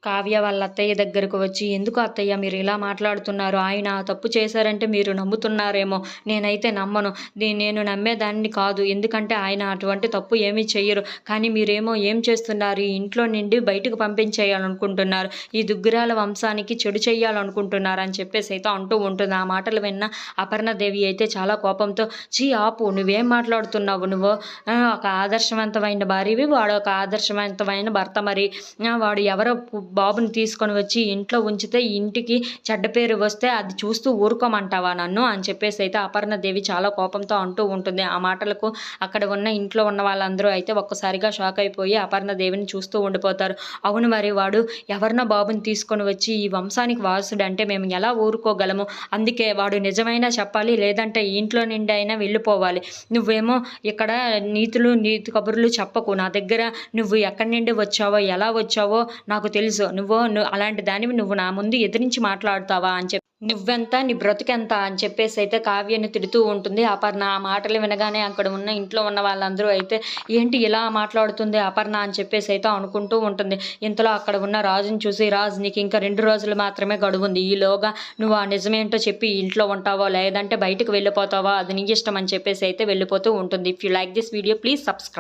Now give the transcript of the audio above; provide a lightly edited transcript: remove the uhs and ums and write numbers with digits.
కావ్య వాళ్ళ అత్తయ్య దగ్గరకు వచ్చి, "ఎందుకు అత్తయ్య మీరు ఇలా మాట్లాడుతున్నారు? ఆయన ఆ తప్పు చేశారంటే మీరు నమ్ముతున్నారేమో. నేనైతే నమ్మను. నేను నమ్మేదాన్ని కాదు. ఎందుకంటే ఆయన అటువంటి తప్పు ఏమీ చెయ్యరు. కానీ మీరేమో ఏం చేస్తున్నారు? ఈ ఇంట్లో నుండి బయటకు పంపించేయాలనుకుంటున్నారు. ఈ దుగ్గిరాల వంశానికి చెడు చెయ్యాలనుకుంటున్నారు" అని చెప్పేసైతే అంటూ ఉంటుంది. ఆ మాటలు విన్న అపర్ణదేవి అయితే చాలా కోపంతో, "ఛీ ఆపు! నువ్వేం మాట్లాడుతున్నావు నువ్వు? ఒక ఆదర్శవంతమైన భార్యవి. వాడు ఒక ఆదర్శవంతమైన భర్త మరి. వాడు ఎవరో బాబుని తీసుకొని వచ్చి ఇంట్లో ఉంచితే ఈ ఇంటికి చెడ్డ పేరు వస్తే అది చూస్తూ ఊరుకోమంటావా నన్ను" అని చెప్పేసి అయితే అపర్ణదేవి చాలా కోపంతో అంటూ ఉంటుంది. ఆ మాటలకు అక్కడ ఉన్న ఇంట్లో ఉన్న వాళ్ళందరూ అయితే ఒక్కసారిగా షాక్ అయిపోయి అపర్ణదేవిని చూస్తూ ఉండిపోతారు. అవును మరి వాడు ఎవరినో బాబుని తీసుకొని వచ్చి ఈ వంశానికి వారసుడు అంటే మేము ఎలా ఊరుకోగలము? అందుకే వాడు నిజమైనా చెప్పాలి, లేదంటే ఈ ఇంట్లో నుండి అయినా వెళ్ళిపోవాలి. నువ్వేమో ఇక్కడ నీతి కబుర్లు చెప్పకు. నా దగ్గర నువ్వు ఎక్కడి నుండి వచ్చావో ఎలా వచ్చావో నాకు తెలుసు. నువ్వు అలాంటి దానివి నువ్వు నా ముందు ఎదిరించి మాట్లాడుతావా అని చెప్పి, నువ్వెంత నీ బ్రతుకెంత అని చెప్పేసి అయితే కావ్యని తిడుతూ ఉంటుంది అపర్ణ. ఆ మాటలు వినగానే అక్కడ ఉన్న ఇంట్లో ఉన్న వాళ్ళందరూ అయితే, ఏంటి ఇలా మాట్లాడుతుంది అపర్ణ అని చెప్పేసి అయితే అనుకుంటూ ఉంటుంది. ఇంతలో అక్కడ ఉన్న రాజుని చూసి, "రాజు, నీకు ఇంకా 2 రోజులు మాత్రమే గడువుంది. ఈలోగా నువ్వు ఆ నిజమేంటో చెప్పి ఇంట్లో ఉంటావో లేదంటే బయటకు వెళ్ళిపోతావో అది నీ ఇష్టం" అని చెప్పేసి అయితే వెళ్ళిపోతూ ఉంటుంది. If you like this video please subscribe.